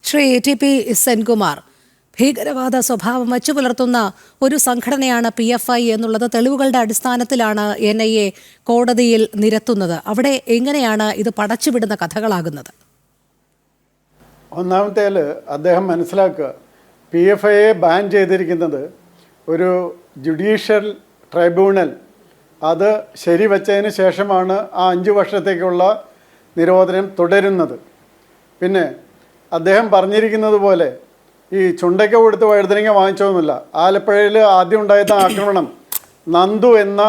Shri TP Senkumar, ഭീകരവാദ സ്വഭാവം വച്ചു പുലർത്തുന്ന ഒരു സംഘടനയാണ് PFI എന്നുള്ളത് തെളിവുകളുടെ അടിസ്ഥാനത്തിലാണ് NIA കോടതിയിൽ നിരത്തുന്നത്. അവിടെ എങ്ങനെയാണ് ഇത് പടച്ചുവിടുന്ന കഥകളാകുന്നത്? ഒന്നാമത്തേൽ അദ്ദേഹം മനസ്സിലാക്കുക, PFIയെ ബാൻ ചെയ്തിരിക്കുന്നത് ഒരു ജുഡീഷ്യൽ ട്രൈബ്യൂണൽ അത് ശരിവച്ചതിന് ശേഷമാണ് ആ 5 വർഷത്തേക്കുള്ള നിരോധനം തുടരുന്നത്. പിന്നെ അദ്ദേഹം പറഞ്ഞിരിക്കുന്നത് പോലെ ഈ ചുണ്ടയ്ക്ക കൊടുത്ത് വഴുതനങ്ങ വാങ്ങിച്ചൊന്നുമില്ല. ആലപ്പുഴയിൽ ആദ്യം ഉണ്ടായിരുന്ന ആക്രമണം നന്ദു എന്ന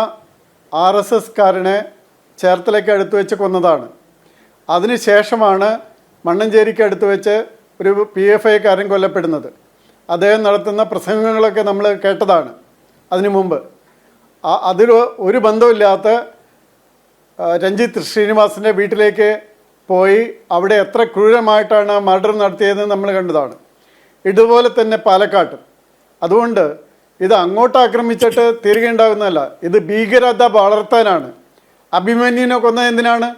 RSSകാരനെ ചേർത്തലയ്ക്ക് അടുത്ത് വെച്ച് കൊന്നതാണ്. അതിനുശേഷമാണ് മണ്ണഞ്ചേരിക്ക് അടുത്ത് വെച്ച് ഒരു PFIക്കാരൻ കൊല്ലപ്പെടുന്നത്. അദ്ദേഹം നടത്തുന്ന പ്രസംഗങ്ങളൊക്കെ നമ്മൾ കേട്ടതാണ് അതിനു മുമ്പ്. അതിൽ ഒരു ബന്ധമില്ലാത്ത രഞ്ജിത്ത് ശ്രീനിവാസിൻ്റെ വീട്ടിലേക്ക് പോയി അവിടെ എത്ര ക്രൂരമായിട്ടാണ് മർഡർ നടത്തിയതെന്ന് നമ്മൾ കണ്ടതാണ്. ഇതുപോലെ തന്നെ പാലക്കാട്ടും. അതുകൊണ്ട് ഇത് അങ്ങോട്ട് ആക്രമിച്ചിട്ട് തിരികെ ഉണ്ടാകുന്നതല്ല, ഇത് ഭീകരത വളർത്താനാണ്. അഭിമന്യുവിനെ കൊന്നത് എന്തിനാണ്?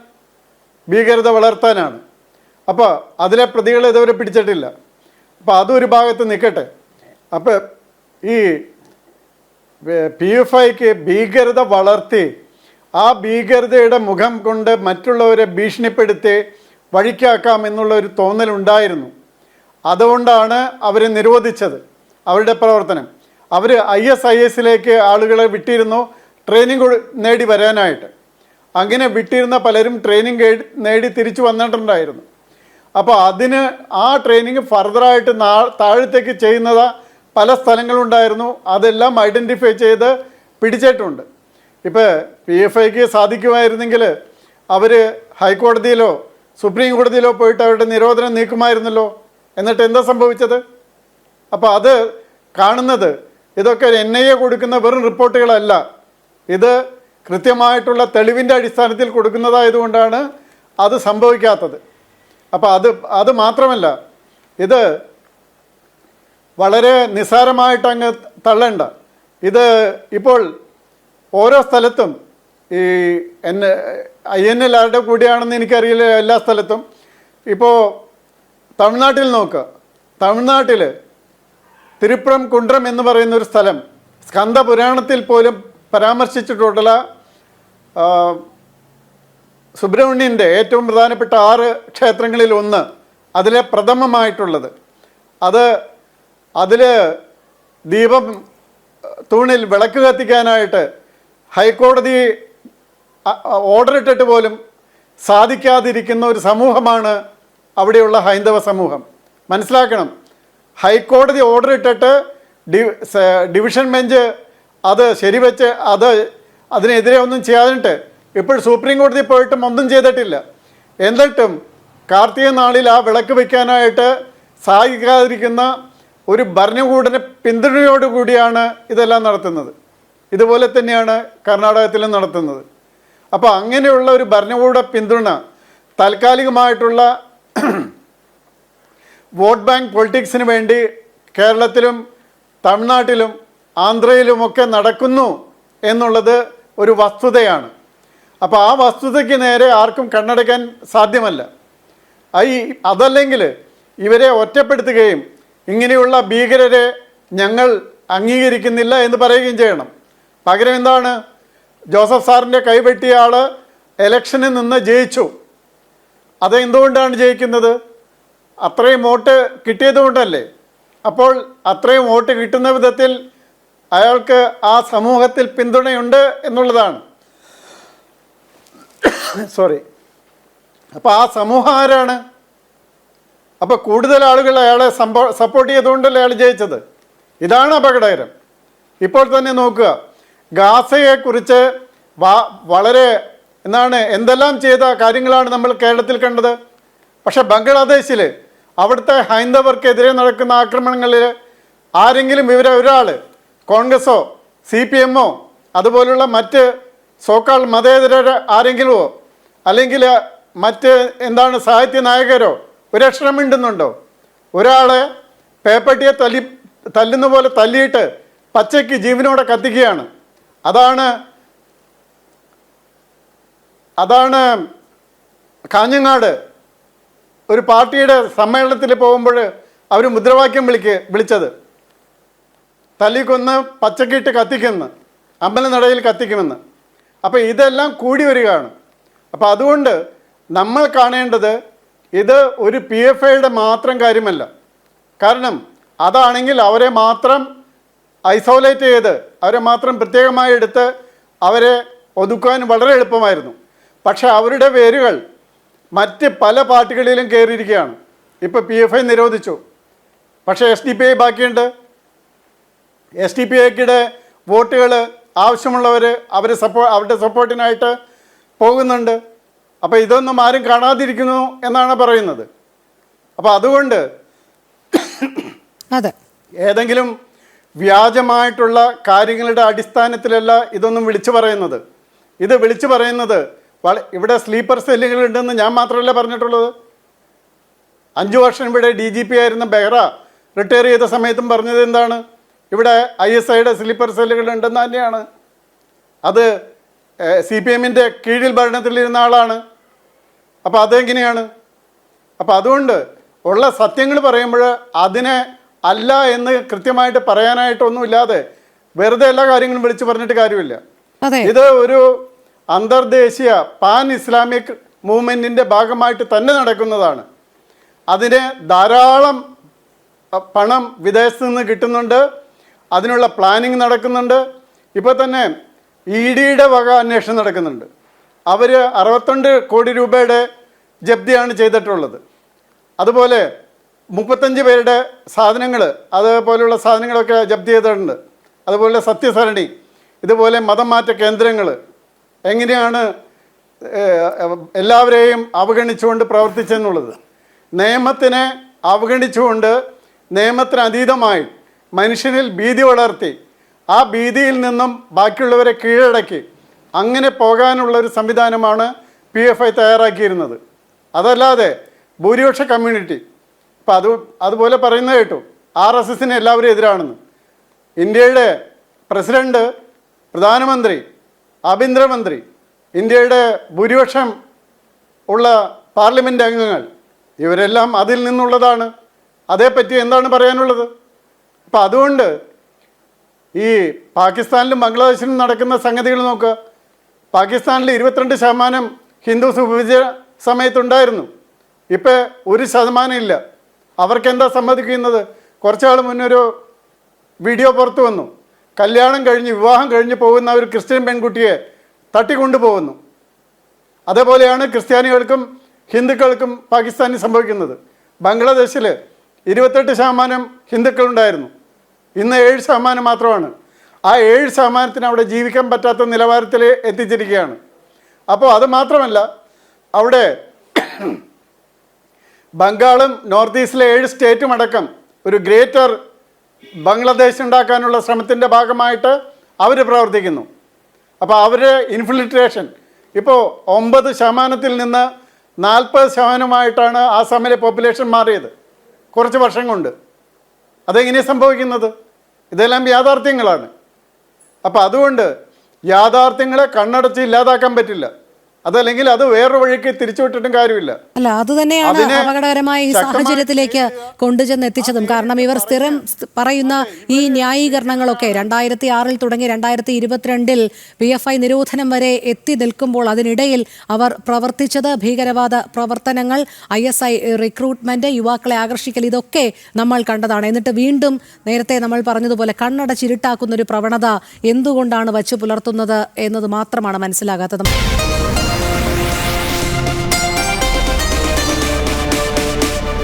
ഭീകരത വളർത്താനാണ്. അപ്പോൾ അതിലെ പ്രതികളെ ഇതുവരെ പിടിച്ചിട്ടില്ല. അപ്പോൾ അതൊരു ഭാഗത്ത് നിൽക്കട്ടെ. അപ്പോൾ ഈ PFIക്ക് ഭീകരത വളർത്തി ആ ഭീകരതയുടെ മുഖം കൊണ്ട് മറ്റുള്ളവരെ ഭീഷണിപ്പെടുത്തി വഴിക്കാക്കാം എന്നുള്ള ഒരു തോന്നലുണ്ടായിരുന്നു. അതുകൊണ്ടാണ് അവരെ നിരോധിച്ചത്, അവരുടെ പ്രവർത്തനം. അവർ ISISലേക്ക് ആളുകളെ വിട്ടിരുന്നു ട്രെയിനിങ് നേടി വരാനായിട്ട്. അങ്ങനെ വിട്ടിരുന്ന പലരും ട്രെയിനിങ് നേടി തിരിച്ചു വന്നിട്ടുണ്ടായിരുന്നു. അപ്പോൾ ആ ട്രെയിനിങ് ഫർദറായിട്ട് താഴത്തേക്ക് ചെയ്യുന്നത് പല സ്ഥലങ്ങളുണ്ടായിരുന്നു. അതെല്ലാം ഐഡൻറ്റിഫൈ ചെയ്ത് പിടിച്ചിട്ടുണ്ട്. ഇപ്പോൾ PFIക്ക് സാധിക്കുമായിരുന്നെങ്കിൽ അവർ ഹൈക്കോടതിയിലോ സുപ്രീം കോടതിയിലോ പോയിട്ട് അവരുടെ നിരോധനം നീക്കുമായിരുന്നല്ലോ. എന്നിട്ട് എന്താ സംഭവിച്ചത്? അപ്പോൾ അത് കാണുന്നത് ഇതൊക്കെ NIA കൊടുക്കുന്ന വെറും റിപ്പോർട്ടുകളല്ല, ഇത് കൃത്യമായിട്ടുള്ള തെളിവിൻ്റെ അടിസ്ഥാനത്തിൽ കൊടുക്കുന്നതായതുകൊണ്ടാണ് അത് സംഭവിക്കാത്തത്. അപ്പോൾ അത് മാത്രമല്ല, ഇത് വളരെ നിസ്സാരമായിട്ട് അങ്ങ് തള്ളേണ്ട. ഇത് ഇപ്പോൾ ഓരോ സ്ഥലത്തും ഈ INL ആരുടെ കൂടിയാണെന്ന് എനിക്കറിയില്ല എല്ലാ സ്ഥലത്തും. ഇപ്പോൾ തമിഴ്നാട്ടിൽ നോക്കുക, തമിഴ്നാട്ടിൽ തിരുപ്പുറം കുണ്ട്രം എന്ന് പറയുന്ന ഒരു സ്ഥലം സ്കന്ദപുരാണത്തിൽ പോലും പരാമർശിച്ചിട്ടുള്ള സുബ്രഹ്മണ്യൻ്റെ ഏറ്റവും പ്രധാനപ്പെട്ട 6 ക്ഷേത്രങ്ങളിൽ ഒന്ന്, അതിലെ പ്രഥമമായിട്ടുള്ളത്. അതിൽ ദീപം തൂണിൽ വിളക്ക് കത്തിക്കാനായിട്ട് ഹൈക്കോടതി ഓർഡർ ഇട്ടിട്ട് പോലും സാധിക്കാതിരിക്കുന്ന ഒരു സമൂഹമാണ് അവിടെയുള്ള ഹൈന്ദവ സമൂഹം. മനസ്സിലാക്കണം, ഹൈക്കോടതി ഓർഡർ ഇട്ടിട്ട് ഡിവിഷൻ ബെഞ്ച് അത് ശരിവെച്ച് അതിനെതിരെ ഒന്നും ചെയ്യാതിട്ട് ഇപ്പോൾ സുപ്രീം കോടതി പോയിട്ടും ഒന്നും ചെയ്തിട്ടില്ല. എന്നിട്ടും കാർത്തിക നാളിൽ ആ വിളക്ക് വയ്ക്കാനായിട്ട് സാധിക്കാതിരിക്കുന്ന ഒരു ഭരണകൂടനെ പിന്തുണയോടുകൂടിയാണ് ഇതെല്ലാം നടത്തുന്നത്. ഇതുപോലെ തന്നെയാണ് കർണാടകത്തിലും നടത്തുന്നത്. അപ്പോൾ അങ്ങനെയുള്ള ഒരു ഭരണകൂട പിന്തുണ താൽക്കാലികമായിട്ടുള്ള വോട്ട് ബാങ്ക് പൊളിറ്റിക്സിന് വേണ്ടി കേരളത്തിലും തമിഴ്നാട്ടിലും ആന്ധ്രയിലുമൊക്കെ നടക്കുന്നു എന്നുള്ളത് ഒരു വസ്തുതയാണ്. അപ്പോൾ ആ വസ്തുതയ്ക്ക് നേരെ ആർക്കും കണ്ണടയ്ക്കാൻ സാധ്യമല്ല. അതല്ലെങ്കിൽ ഇവരെ ഒറ്റപ്പെടുത്തുകയും ഇങ്ങനെയുള്ള ഭീകരരെ ഞങ്ങൾ അംഗീകരിക്കുന്നില്ല എന്ന് പറയുകയും ചെയ്യണം. പകരം എന്താണ്, ജോസഫ് സാറിൻ്റെ കൈവെട്ടിയ ആൾ ഇലക്ഷനിൽ നിന്ന് ജയിച്ചു. അതെന്തുകൊണ്ടാണ് ജയിക്കുന്നത്? അത്രയും വോട്ട് കിട്ടിയതുകൊണ്ടല്ലേ. അപ്പോൾ അത്രയും വോട്ട് കിട്ടുന്ന വിധത്തിൽ അയാൾക്ക് ആ സമൂഹത്തിൽ പിന്തുണയുണ്ട് എന്നുള്ളതാണ്. അപ്പോൾ ആ സമൂഹം ആരാണ്? അപ്പോൾ കൂടുതൽ ആളുകൾ അയാളെ സപ്പോർട്ട് ചെയ്തുകൊണ്ടല്ലേ അയാൾ ജയിച്ചത്. ഇതാണ് അപകടകരം. ഇപ്പോൾ തന്നെ നോക്കുക, ഗാസയെക്കുറിച്ച് വളരെ എന്തെല്ലാം ചെയ്ത കാര്യങ്ങളാണ് നമ്മൾ കേരളത്തിൽ കണ്ടത്. പക്ഷെ ബംഗ്ലാദേശിൽ അവിടുത്തെ ഹൈന്ദവർക്കെതിരെ നടക്കുന്ന ആക്രമണങ്ങളിൽ ആരെങ്കിലും ഒരാൾ കോൺഗ്രസോ CPMോ അതുപോലുള്ള മറ്റ് സോക്കാൾ മതേതര ആരെങ്കിലുമോ അല്ലെങ്കിൽ മറ്റ് സാഹിത്യ നായകരോ ഒരക്ഷരം മിണ്ടുന്നുണ്ടോ? ഒരാളെ പേപ്പട്ടിയെ തല്ലുന്ന പോലെ തല്ലിയിട്ട് പച്ചയ്ക്ക് ജീവനോടെ കത്തിക്കുകയാണ്. അതാണ് കാഞ്ഞങ്ങാട് ഒരു പാർട്ടിയുടെ സമ്മേളനത്തിൽ പോകുമ്പോൾ അവർ മുദ്രാവാക്യം വിളിച്ചത് തല്ലിക്കൊന്ന് പച്ചക്കിട്ട് കത്തിക്കുമെന്ന്, അമ്പലനടയിൽ കത്തിക്കുമെന്ന്. അപ്പോൾ ഇതെല്ലാം കൂടി വരികയാണ്. അപ്പോൾ അതുകൊണ്ട് നമ്മൾ കാണേണ്ടത് ഇത് ഒരു PFIയുടെ മാത്രം കാര്യമല്ല. കാരണം അതാണെങ്കിൽ അവരെ മാത്രം ഐസോലേറ്റ് ചെയ്ത് അവരെ മാത്രം പ്രത്യേകമായി എടുത്ത് അവരെ ഒതുക്കുവാൻ വളരെ എളുപ്പമായിരുന്നു. പക്ഷേ അവരുടെ വേരുകൾ മറ്റ് പല പാർട്ടികളിലും കയറിയിരിക്കുകയാണ്. ഇപ്പോൾ PFI നിരോധിച്ചു, പക്ഷേ SDPI ബാക്കിയുണ്ട്. SDPIയുടെ വോട്ടുകൾ ആവശ്യമുള്ളവർ അവരുടെ സപ്പോർട്ടിനായിട്ട് പോകുന്നുണ്ട്. അപ്പോൾ ഇതൊന്നും ആരും കാണാതിരിക്കുന്നു എന്നാണ് പറയുന്നത്. അപ്പോൾ അതുകൊണ്ട് അതെ, ഏതെങ്കിലും വ്യാജമായിട്ടുള്ള കാര്യങ്ങളുടെ അടിസ്ഥാനത്തിലല്ല ഇതൊന്നും വിളിച്ചു പറയുന്നത്. ഇത് വിളിച്ചു പറയുന്നത് ഇവിടെ സ്ലീപ്പർ സെല്ലുകളുണ്ടെന്ന് ഞാൻ മാത്രമല്ല പറഞ്ഞിട്ടുള്ളത്. 5 വർഷം ഇവിടെ DGP ആയിരുന്ന ബെഹ്റ റിട്ടയർ ചെയ്ത സമയത്തും പറഞ്ഞത് എന്താണ്? ഇവിടെ ISIയുടെ സ്ലീപ്പർ സെല്ലുകളുണ്ടെന്ന് തന്നെയാണ്. അത് CPMൻ്റെ കീഴിൽ ഭരണത്തിലിരുന്ന ആളാണ്. അപ്പോൾ അതെങ്ങനെയാണ്? അപ്പോൾ അതുകൊണ്ട് ഉള്ള സത്യങ്ങൾ പറയുമ്പോൾ അതിനെ അല്ല എന്ന് കൃത്യമായിട്ട് പറയാനായിട്ടൊന്നുമില്ലാതെ വെറുതെ എല്ലാ കാര്യങ്ങളും വിളിച്ചു പറഞ്ഞിട്ട് കാര്യമില്ല. ഇത് ഒരു അന്തർദേശീയ പാൻ ഇസ്ലാമിക് മൂവ്മെൻറ്റിൻ്റെ ഭാഗമായിട്ട് തന്നെ നടക്കുന്നതാണ്. അതിന് ധാരാളം പണം വിദേശത്ത് നിന്ന് കിട്ടുന്നുണ്ട്, അതിനുള്ള പ്ലാനിങ് നടക്കുന്നുണ്ട്. ഇപ്പോൾ തന്നെ EDയുടെ വക അന്വേഷണം നടക്കുന്നുണ്ട്. അവർ 62 കോടി രൂപയുടെ ജപ്തിയാണ് ചെയ്തിട്ടുള്ളത്. അതുപോലെ 35 പേരുടെ സാധനങ്ങൾ, അതുപോലെയുള്ള സാധനങ്ങളൊക്കെ ജപ്തി ചെയ്തിട്ടുണ്ട്. അതുപോലെ സത്യസരണി, ഇതുപോലെ മതം മാറ്റ കേന്ദ്രങ്ങൾ എങ്ങനെയാണ് എല്ലാവരെയും അവഗണിച്ചുകൊണ്ട് പ്രവർത്തിച്ചെന്നുള്ളത്, നിയമത്തിനെ അവഗണിച്ചുകൊണ്ട് നിയമത്തിന് അതീതമായി മനുഷ്യനിൽ ഭീതി വളർത്തി ആ ഭീതിയിൽ നിന്നും ബാക്കിയുള്ളവരെ കീഴടക്കി അങ്ങനെ പോകാനുള്ളൊരു സംവിധാനമാണ് PFI തയ്യാറാക്കിയിരുന്നത്. അതല്ലാതെ ഭൂരിപക്ഷ കമ്മ്യൂണിറ്റി ഇപ്പം അതുപോലെ പറയുന്നത് കേട്ടു RSSന് എല്ലാവരും എതിരാണെന്ന്. ഇന്ത്യയുടെ പ്രസിഡന്റ്, പ്രധാനമന്ത്രി, ആഭ്യന്തരമന്ത്രി, ഇന്ത്യയുടെ ഭൂരിപക്ഷം ഉള്ള പാർലമെൻറ്റ് അംഗങ്ങൾ ഇവരെല്ലാം അതിൽ നിന്നുള്ളതാണ്. അതേപ്പറ്റി എന്താണ് പറയാനുള്ളത്? അപ്പം അതുകൊണ്ട് ഈ പാകിസ്ഥാനിലും ബംഗ്ലാദേശിലും നടക്കുന്ന സംഗതികൾ നോക്കുക. പാകിസ്ഥാനിൽ 22% ഹിന്ദുസ് വിഭജന സമയത്തുണ്ടായിരുന്നു. ഇപ്പം 1% ഇല്ല. അവർക്കെന്താ സമ്മതിക്കുന്നത്? കുറച്ചാൾ മുന്നൊരു വീഡിയോ പുറത്തു വന്നു. കല്യാണം കഴിഞ്ഞ് വിവാഹം കഴിഞ്ഞ് പോകുന്ന ഒരു ക്രിസ്ത്യൻ പെൺകുട്ടിയെ തട്ടിക്കൊണ്ടുപോകുന്നു. അതേപോലെയാണ് ക്രിസ്ത്യാനികൾക്കും ഹിന്ദുക്കൾക്കും പാകിസ്ഥാനിൽ സംഭവിക്കുന്നത്. ബംഗ്ലാദേശിൽ 28% ഹിന്ദുക്കളുണ്ടായിരുന്നു, ഇന്ന് 7% മാത്രമാണ്. ആ 7% അവിടെ ജീവിക്കാൻ പറ്റാത്ത നിലവാരത്തിൽ എത്തിച്ചിരിക്കുകയാണ്. അപ്പോൾ അത് മാത്രമല്ല, അവിടെ ബംഗാളും നോർത്ത് ഈസ്റ്റിലെ 7 സ്റ്റേറ്റും അടക്കം ഒരു ഗ്രേറ്റർ ബംഗ്ലാദേശ് ഉണ്ടാക്കാനുള്ള ശ്രമത്തിൻ്റെ ഭാഗമായിട്ട് അവർ പ്രവർത്തിക്കുന്നു. അപ്പോൾ അവരുടെ ഇൻഫിൽട്രേഷൻ ഇപ്പോൾ 9% നിന്ന് 40%ആയിട്ടാണ് ആസാമിലെ പോപ്പുലേഷൻ മാറിയത് കുറച്ച് വർഷം കൊണ്ട്. അതെങ്ങനെയാണ് സംഭവിക്കുന്നത്? ഇതെല്ലാം യാഥാർത്ഥ്യങ്ങളാണ്. അപ്പോൾ അതുകൊണ്ട് യാഥാർത്ഥ്യങ്ങളെ കണ്ണടച്ച് ഇല്ലാതാക്കാൻ പറ്റില്ല. അതല്ലെങ്കിൽ അത് വേറൊരു വഴിക്ക് തിരിച്ചുവിട്ടിട്ടും കാര്യമില്ല. അല്ല, അത് തന്നെയാണ് അപകടകരമായ ഈ സാഹചര്യത്തിലേക്ക് കൊണ്ടുചെന്ന് എത്തിച്ചതും. കാരണം ഇവർ സ്ഥിരം പറയുന്ന ഈ ന്യായീകരണങ്ങളൊക്കെ 2006 തുടങ്ങി 2022 PFI നിരോധനം വരെ എത്തി നിൽക്കുമ്പോൾ അതിനിടയിൽ അവർ പ്രവർത്തിച്ചത് ഭീകരവാദ പ്രവർത്തനങ്ങൾ, ISI റിക്രൂട്ട്മെന്റ്, യുവാക്കളെ ആകർഷിക്കൽ, ഇതൊക്കെ നമ്മൾ കണ്ടതാണ്. എന്നിട്ട് വീണ്ടും നേരത്തെ നമ്മൾ പറഞ്ഞതുപോലെ കണ്ണടച്ചിരുട്ടാക്കുന്ന ഒരു പ്രവണത എന്തുകൊണ്ടാണ് വച്ചു പുലർത്തുന്നത് എന്നത് മാത്രമാണ് മനസ്സിലാകാത്തത്.